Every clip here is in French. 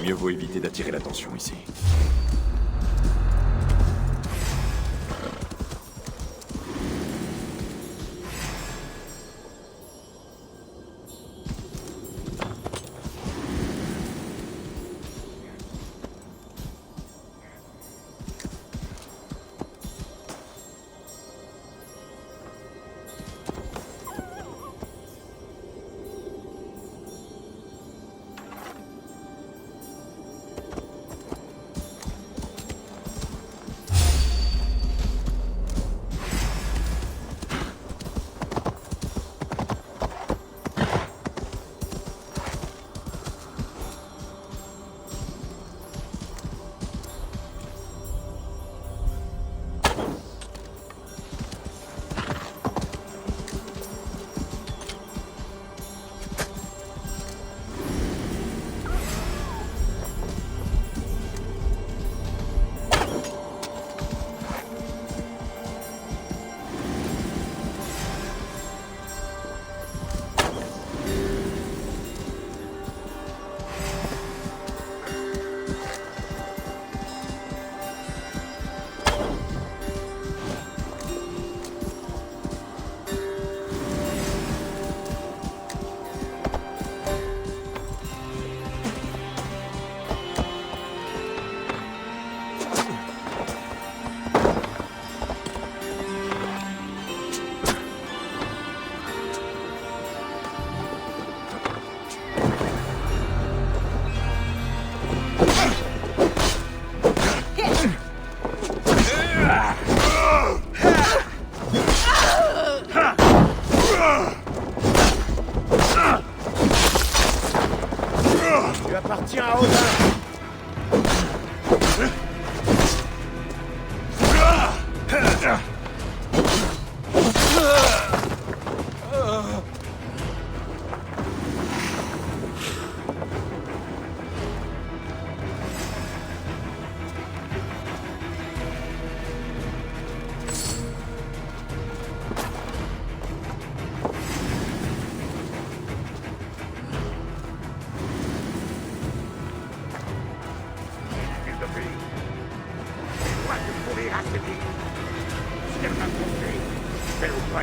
Mieux vaut éviter d'attirer l'attention ici. appartiens à Odin.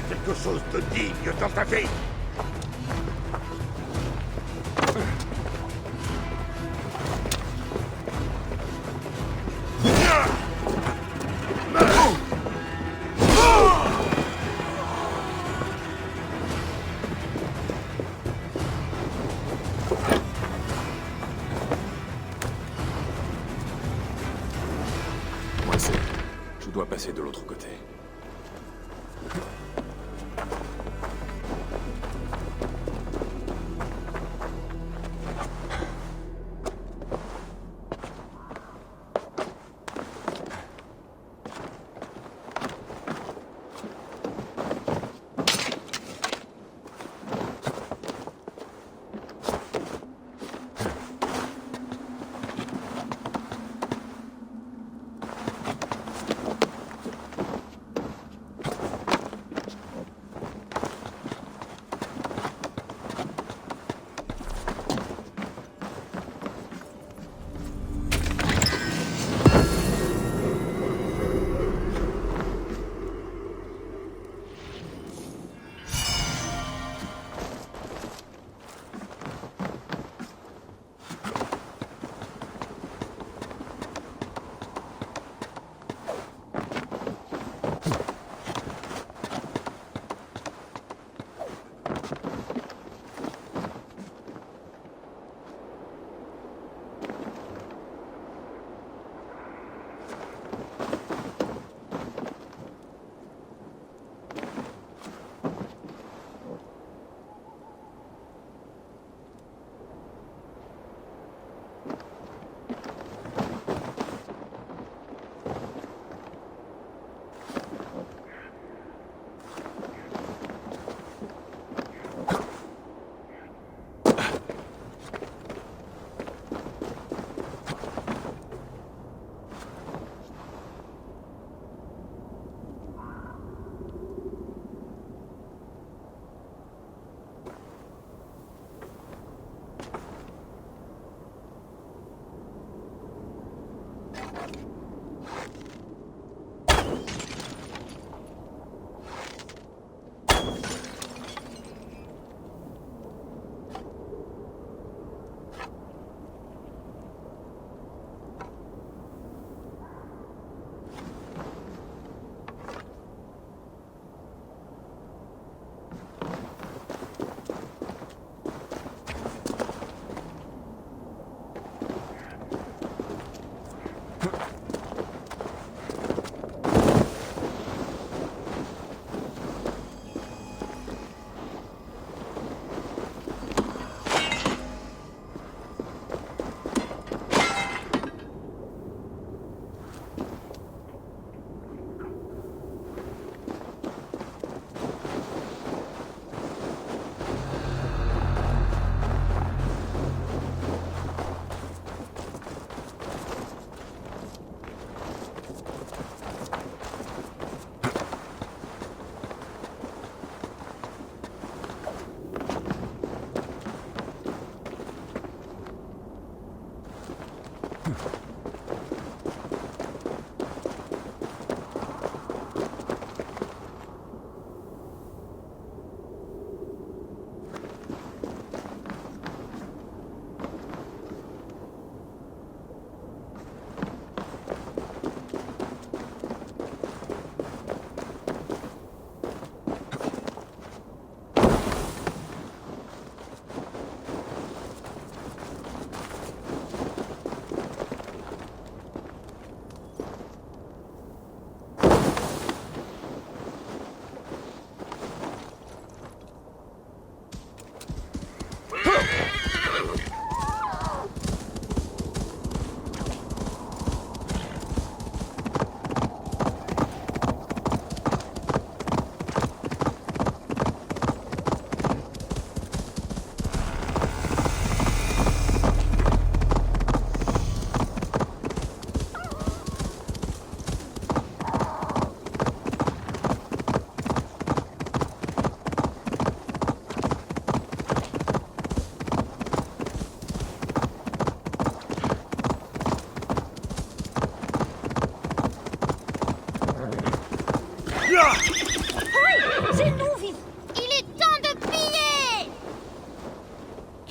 Quelque chose de digne dans ta vie. Moi, c'est... Je dois passer de l'autre côté.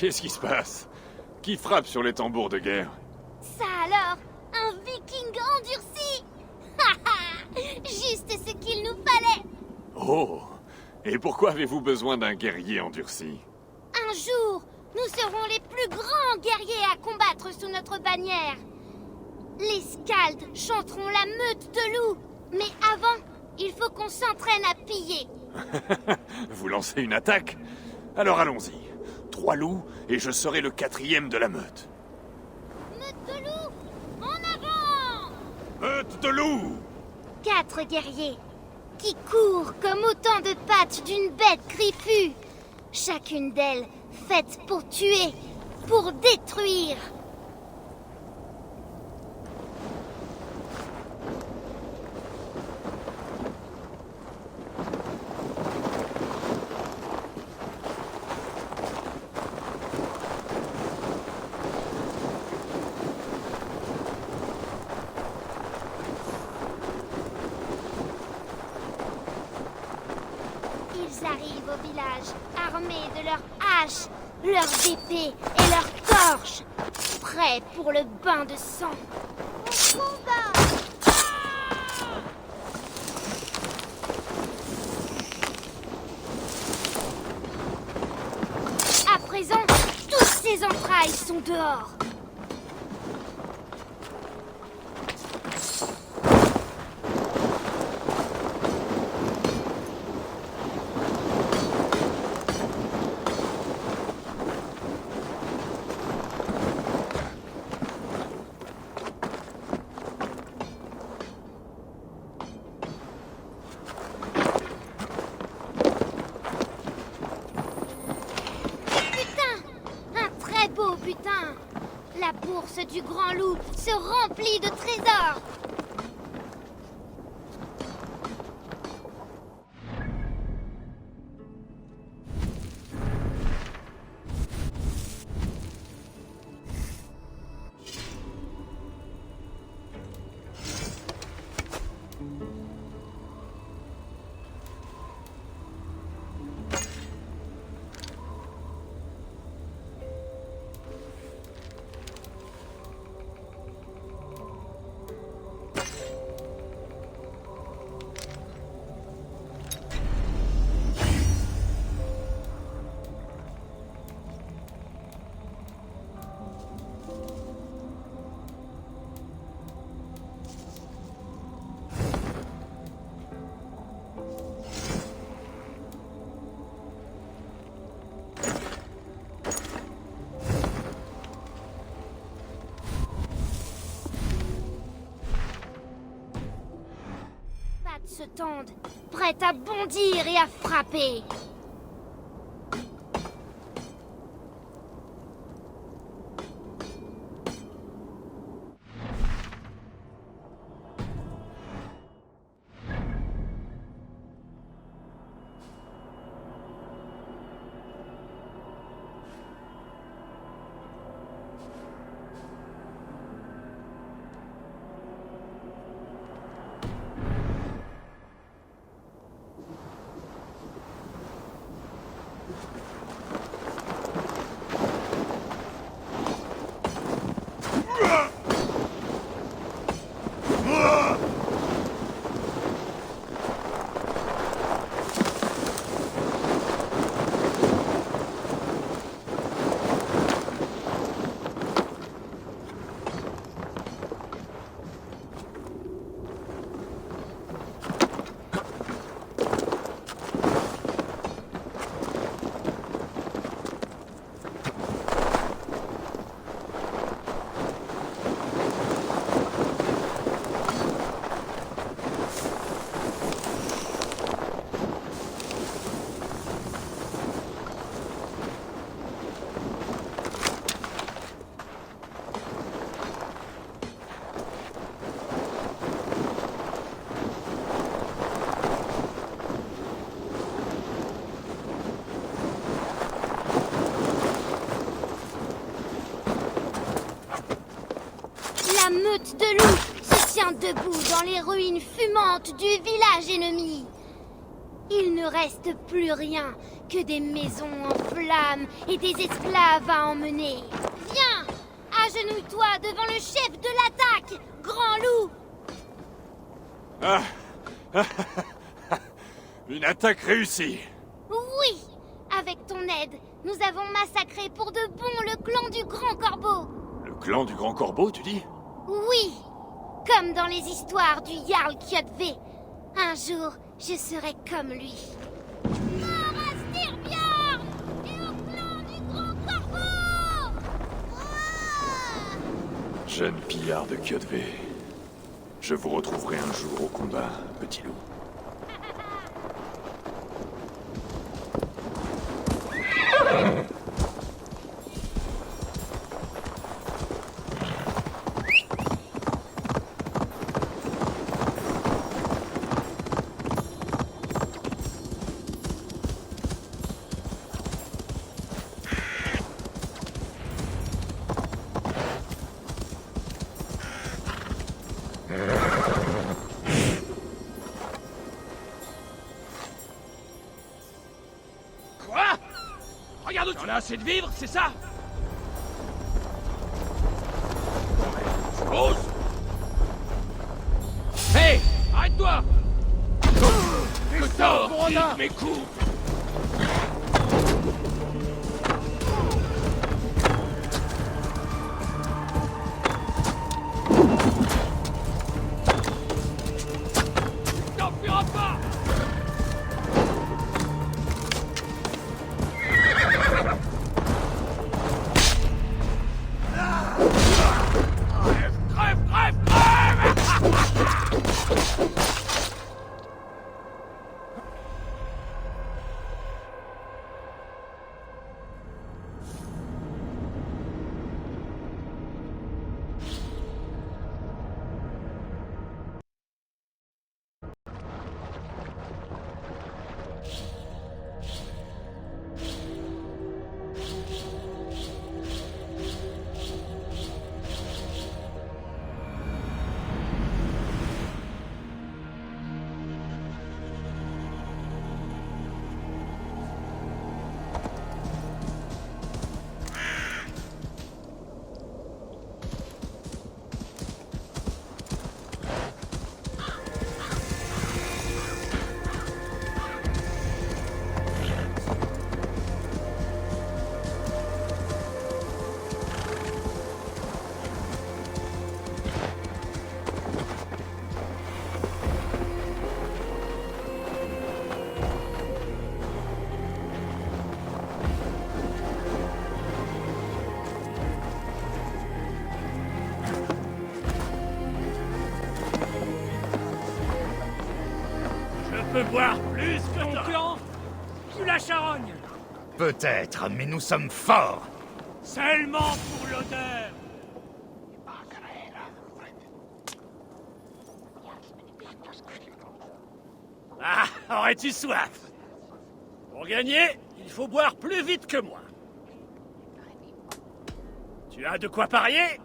Qu'est-ce qui se passe? Qui frappe sur les tambours de guerre? Ça alors, un viking endurci. Haha, juste ce qu'il nous fallait. Oh! Et pourquoi avez-vous besoin d'un guerrier endurci? Un jour, nous serons les plus grands guerriers à combattre sous notre bannière. Les Skalds chanteront la meute de loups. Mais avant, il faut qu'on s'entraîne à piller. Vous lancez une attaque? Alors allons-y. 3 loups, et je serai le 4e de la meute. Meute de loups, en avant! Meute de loups! 4 guerriers, qui courent comme autant de pattes d'une bête griffue. Chacune d'elles faite pour tuer, pour détruire. Ils arrivent au village, armés de leurs haches, leurs épées et leurs torches, prêts pour le bain de sang. Au combat! À présent, toutes ces entrailles sont dehors. Beau butin! La bourse du Grand Loup se remplit de trésors! Se tendent, prêtes à bondir et à frapper. La meute de loups se tient debout dans les ruines fumantes du village ennemi. Il ne reste plus rien que des maisons en flammes et des esclaves à emmener. Viens, agenouille-toi devant le chef de l'attaque, Grand Loup. Une attaque réussie. Oui, avec ton aide, nous avons massacré pour de bon le clan du Grand Corbeau. Le clan du Grand Corbeau, tu dis? Oui, comme dans les histoires du Jarl Kjotve. Un jour, je serai comme lui. Mort à Styrbjörn et au clan du Grand Corbeau! Jeune pillard de Kjotve. Je vous retrouverai un jour au combat, petit loup. Quoi? Regarde où tu en as assez de vivre, c'est ça? Ose! Hé! Arrête-toi! Que tort, mes coups! T'enfuiras pas! Crève, crève, crève! Je peux boire plus que ton clan? Tu la charogne! Peut-être, mais nous sommes forts. Seulement pour l'odeur! Ah, aurais-tu soif? Pour gagner, il faut boire plus vite que moi. Tu as de quoi parier?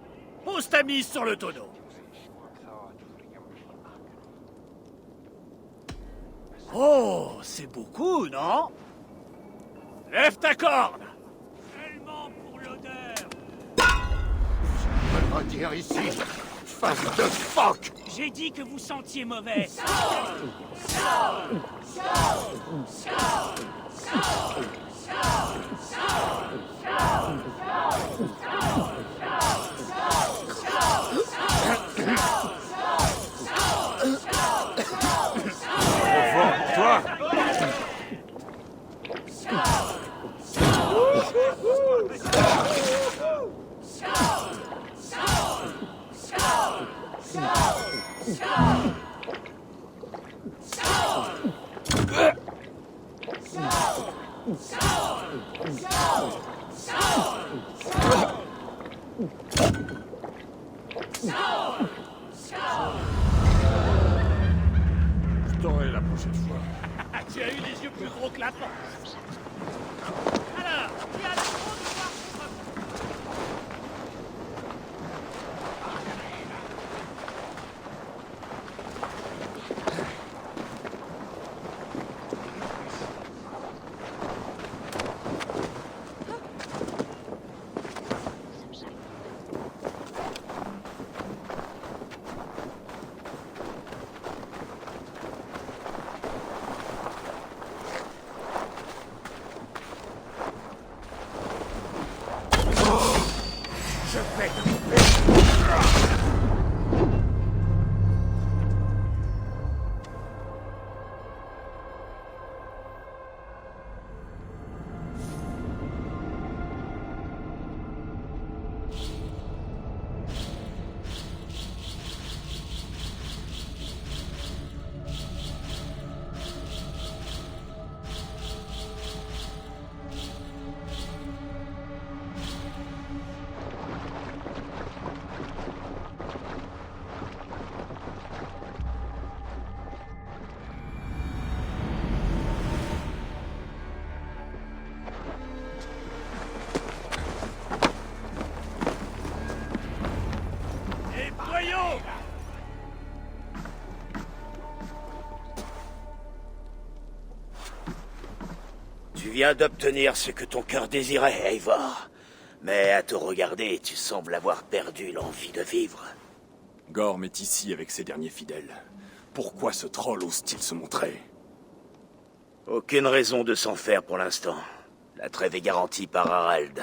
Pose ta mise sur le tonneau. Oh, c'est beaucoup, non? Lève ta corde! Seulement pour l'odeur! Je me retire ici. Face de phoque. J'ai dit que vous sentiez mauvais. Trop fort pour toi. Je t'aurai la prochaine fois. Tu as eu les yeux plus gros que la panse. Alors, tu as le droit de voir contre... Nettoyons! Tu viens d'obtenir ce que ton cœur désirait, Eivor. Mais à te regarder, tu sembles avoir perdu l'envie de vivre. Gorm est ici avec ses derniers fidèles. Pourquoi ce troll ose-t-il se montrer? Aucune raison de s'en faire pour l'instant. La trêve est garantie par Harald.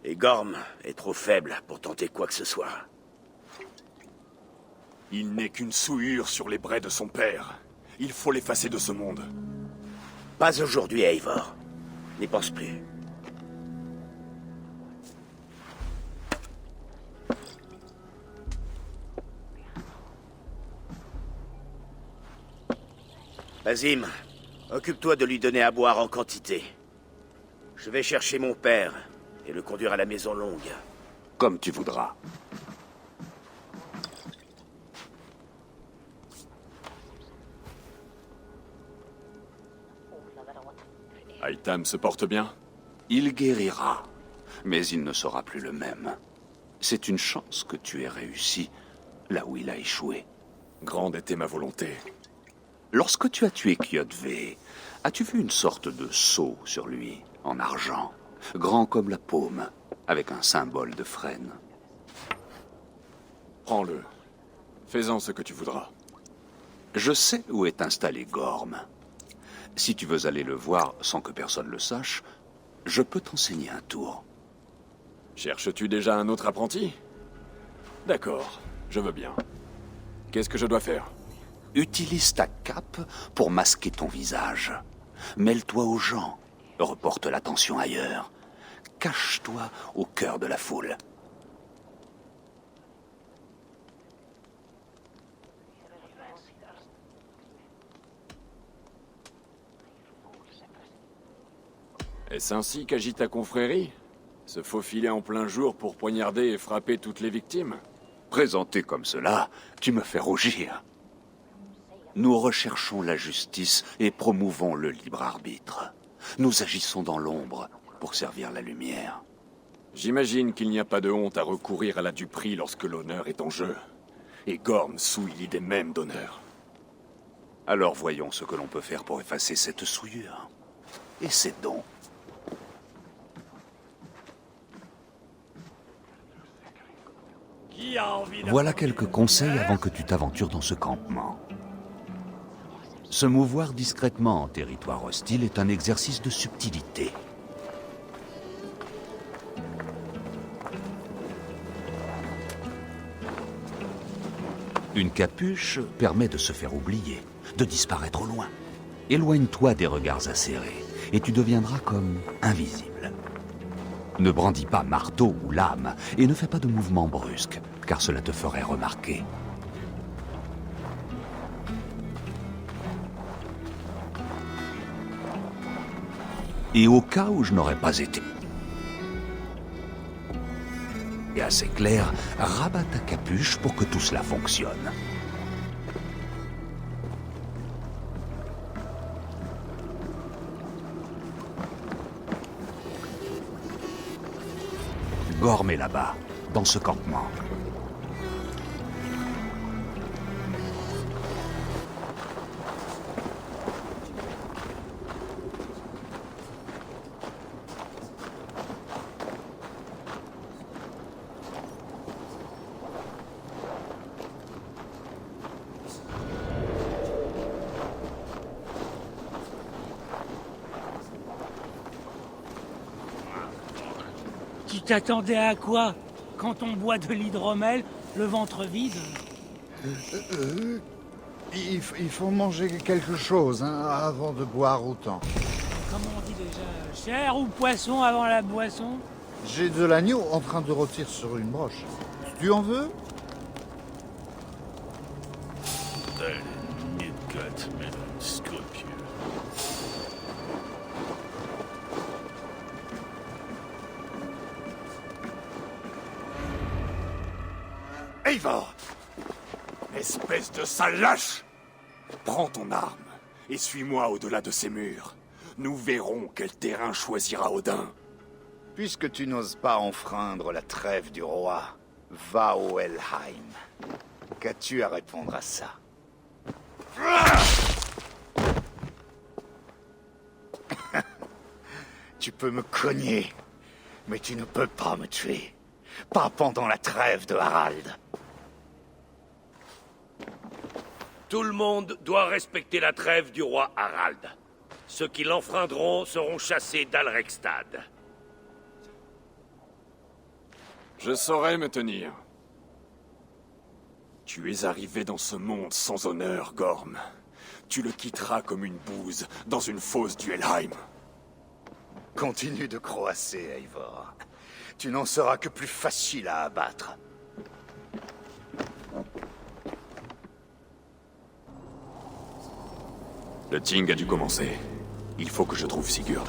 Et Gorm est trop faible pour tenter quoi que ce soit. Il n'est qu'une souillure sur les brais de son père. Il faut l'effacer de ce monde. Pas aujourd'hui, Eivor. N'y pense plus. Basim, occupe-toi de lui donner à boire en quantité. Je vais chercher mon père et le conduire à la Maison Longue. Comme tu voudras. Aitam se porte bien? Il guérira, mais il ne sera plus le même. C'est une chance que tu aies réussi là où il a échoué. Grande était ma volonté. Lorsque tu as tué Kjotve, as-tu vu une sorte de sceau sur lui, en argent, grand comme la paume, avec un symbole de frêne? Prends-le. Fais-en ce que tu voudras. Je sais où est installé Gorm. Si tu veux aller le voir sans que personne le sache, je peux t'enseigner un tour. Cherches-tu déjà un autre apprenti? D'accord, je veux bien. Qu'est-ce que je dois faire? Utilise ta cape pour masquer ton visage. Mêle-toi aux gens. Reporte l'attention ailleurs. Cache-toi au cœur de la foule. Est-ce ainsi qu'agit ta confrérie? Se faufiler en plein jour pour poignarder et frapper toutes les victimes? Présenté comme cela, tu me fais rougir. Nous recherchons la justice et promouvons le libre arbitre. Nous agissons dans l'ombre pour servir la lumière. J'imagine qu'il n'y a pas de honte à recourir à la duperie lorsque l'honneur est en jeu. Et Gorm souille l'idée même d'honneur. Alors voyons ce que l'on peut faire pour effacer cette souillure. Et c'est donc. Qui a envie de... Voilà quelques conseils avant que tu t'aventures dans ce campement. Se mouvoir discrètement en territoire hostile est un exercice de subtilité. Une capuche permet de se faire oublier, de disparaître au loin. Éloigne-toi des regards acérés et tu deviendras comme invisible. Ne brandis pas marteau ou lame et ne fais pas de mouvements brusques, car cela te ferait remarquer. Et au cas où je n'aurais pas été et assez clair, rabat ta capuche pour que tout cela fonctionne. Gorm est là-bas, dans ce campement. Tu t'attendais à quoi quand on boit de l'hydromel, le ventre vide. Il faut manger quelque chose hein, avant de boire autant. Comment on dit déjà, chair ou poisson avant la boisson? J'ai de l'agneau en train de rôtir sur une broche. Tu en veux? Eivor! Espèce de sale lâche! Prends ton arme et suis-moi au-delà de ces murs. Nous verrons quel terrain choisira Odin. Puisque tu n'oses pas enfreindre la trêve du roi, va au Helheim. Qu'as-tu à répondre à ça? Tu peux me cogner, mais tu ne peux pas me tuer. Pas pendant la trêve de Harald. Tout le monde doit respecter la trêve du roi Harald. Ceux qui l'enfreindront seront chassés d'Alrekstad. Je saurai me tenir. Tu es arrivé dans ce monde sans honneur, Gorm. Tu le quitteras comme une bouse dans une fosse du Helheim. Continue de croasser, Eivor. Tu n'en seras que plus facile à abattre. Le Ting a dû commencer. Il faut que je trouve Sigurd.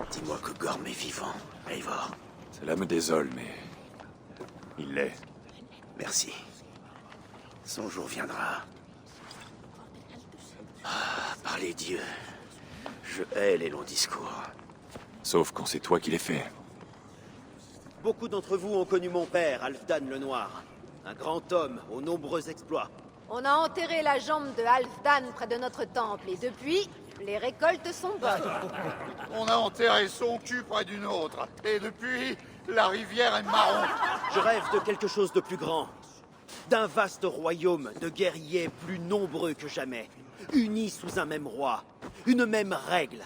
Dis-moi que Gorm est vivant, Eivor. Cela me désole, mais... il l'est. Merci. Son jour viendra. Ah, par les dieux. Je hais les longs discours. Sauf quand c'est toi qui les fais. Beaucoup d'entre vous ont connu mon père, Halfdan le Noir. Un grand homme aux nombreux exploits. On a enterré la jambe de Halfdan près de notre temple, et depuis, les récoltes sont bonnes. On a enterré son cul près d'une autre. Et depuis, la rivière est marron. Je rêve de quelque chose de plus grand. D'un vaste royaume de guerriers plus nombreux que jamais. Unis sous un même roi. Une même règle.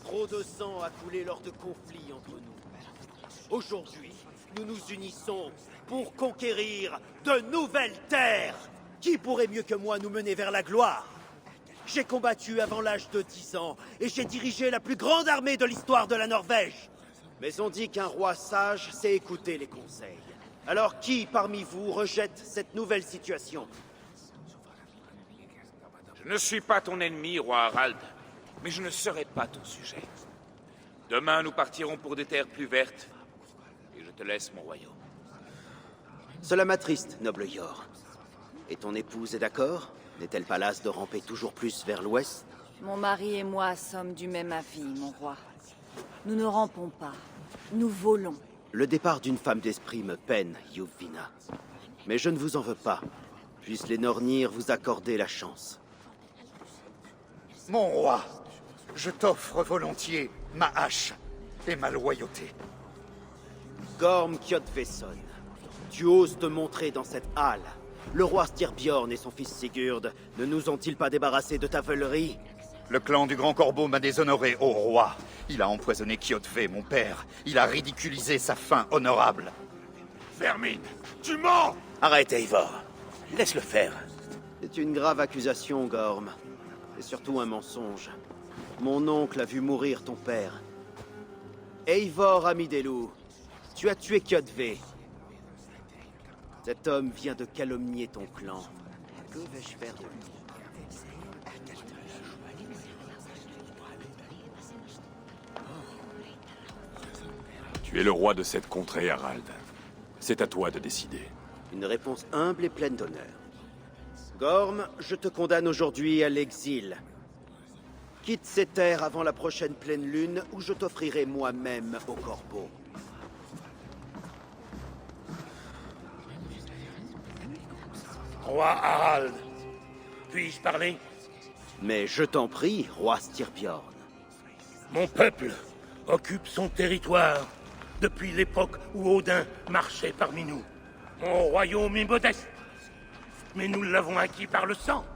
Trop de sang a coulé lors de conflits entre nous. Aujourd'hui, nous nous unissons pour conquérir de nouvelles terres. Qui pourrait mieux que moi nous mener vers la gloire? J'ai combattu avant l'âge de 10 ans et j'ai dirigé la plus grande armée de l'histoire de la Norvège. Mais on dit qu'un roi sage sait écouter les conseils. Alors qui parmi vous rejette cette nouvelle situation? Je ne suis pas ton ennemi, roi Harald, mais je ne serai pas ton sujet. Demain, nous partirons pour des terres plus vertes, et je te laisse mon royaume. Cela m'attriste, noble Yor. Et ton épouse est d'accord? N'est-elle pas lasse de ramper toujours plus vers l'ouest? Mon mari et moi sommes du même avis, mon roi. Nous ne rampons pas, nous volons. Le départ d'une femme d'esprit me peine, Yuvina. Mais je ne vous en veux pas. Puissent les Nornir vous accorder la chance. Mon roi, je t'offre volontiers ma hache et ma loyauté. Gorm Kjotveson, tu oses te montrer dans cette halle. Le roi Styrbjorn et son fils Sigurd ne nous ont-ils pas débarrassés de ta veulerie? Le clan du Grand Corbeau m'a déshonoré, ô roi. Il a empoisonné Kjotve, mon père. Il a ridiculisé sa fin honorable. Vermine, tu mens! Arrête, Eivor. Laisse-le faire. C'est une grave accusation, Gorm. Et surtout un mensonge. Mon oncle a vu mourir ton père. Eivor, ami des loups, tu as tué Kjotve. Cet homme vient de calomnier ton clan. Que vais-je faire de lui? Tu es le roi de cette contrée, Harald. C'est à toi de décider. Une réponse humble et pleine d'honneur. Gorm, je te condamne aujourd'hui à l'exil. Quitte ces terres avant la prochaine pleine lune, où je t'offrirai moi-même au corbeau. Roi Harald, puis-je parler? Mais je t'en prie, roi Styrbjorn. Mon peuple occupe son territoire depuis l'époque où Odin marchait parmi nous. Mon royaume est modeste, mais nous l'avons acquis par le sang.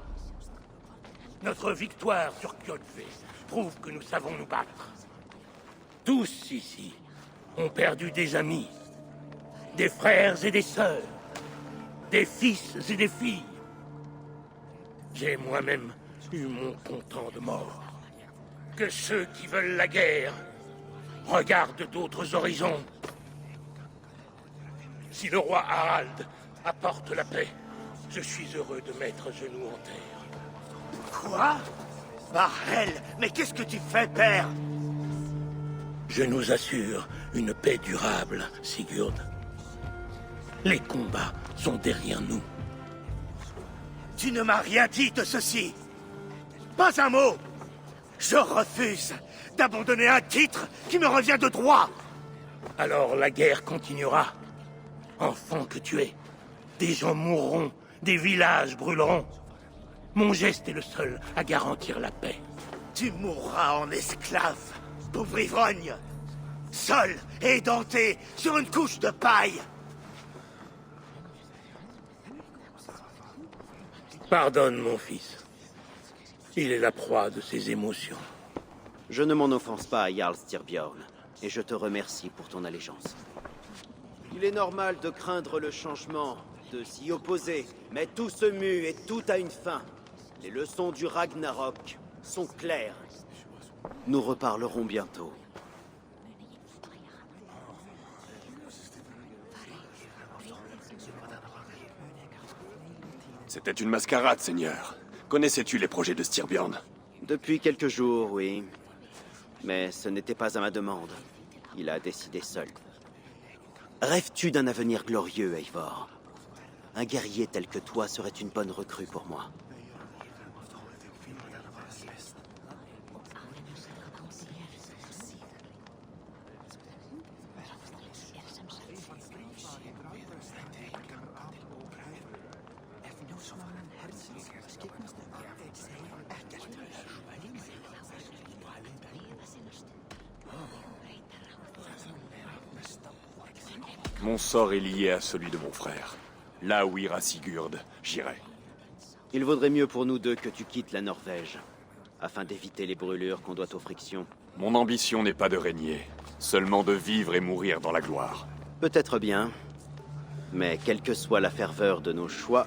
Notre victoire sur Kjotve prouve que nous savons nous battre. Tous ici ont perdu des amis, des frères et des sœurs, des fils et des filles. J'ai moi-même eu mon comptant de mort. Que ceux qui veulent la guerre regardent d'autres horizons. Si le roi Harald apporte la paix, je suis heureux de mettre genoux en terre. Quoi? Barhel, mais qu'est-ce que tu fais, père? Je nous assure une paix durable, Sigurd. Les combats sont derrière nous. Tu ne m'as rien dit de ceci. Pas un mot. Je refuse d'abandonner un titre qui me revient de droit. Alors la guerre continuera. Enfant que tu es, des gens mourront, des villages brûleront. Mon geste est le seul à garantir la paix. Tu mourras en esclave, pauvre ivrogne. Seul et édenté sur une couche de paille. Pardonne, mon fils. Il est la proie de ses émotions. Je ne m'en offense pas à Jarl Styrbjorn, et je te remercie pour ton allégeance. Il est normal de craindre le changement, de s'y opposer, mais tout se mue et tout a une fin. Les leçons du Ragnarok sont claires. Nous reparlerons bientôt. C'était une mascarade, Seigneur. Connaissais-tu les projets de Styrbjorn? Depuis quelques jours, oui. Mais ce n'était pas à ma demande. Il a décidé seul. Rêves-tu d'un avenir glorieux, Eivor? Un guerrier tel que toi serait une bonne recrue pour moi. Mon sort est lié à celui de mon frère. Là où ira Sigurd, j'irai. Il vaudrait mieux pour nous deux que tu quittes la Norvège, afin d'éviter les brûlures qu'on doit aux frictions. Mon ambition n'est pas de régner, seulement de vivre et mourir dans la gloire. Peut-être bien, mais quelle que soit la ferveur de nos choix,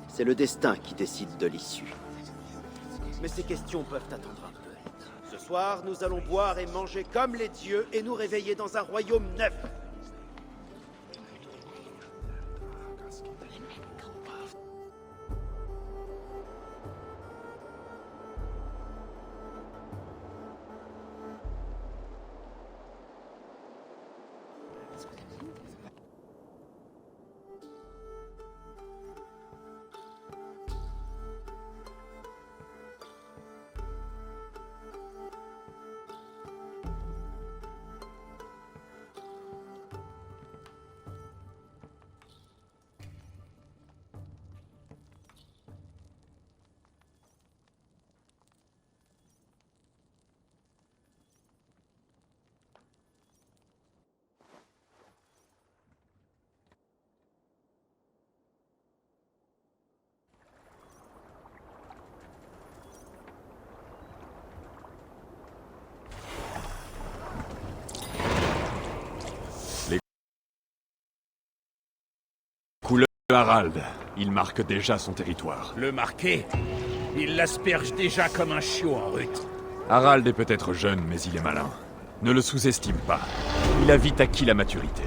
c'est le destin qui décide de l'issue. Mais ces questions peuvent attendre un peu. Ce soir, nous allons boire et manger comme les dieux et nous réveiller dans un royaume neuf. Harald, il marque déjà son territoire. Le marquer? Il l'asperge déjà comme un chiot en rut. Harald est peut-être jeune, mais il est malin. Ne le sous-estime pas. Il a vite acquis la maturité.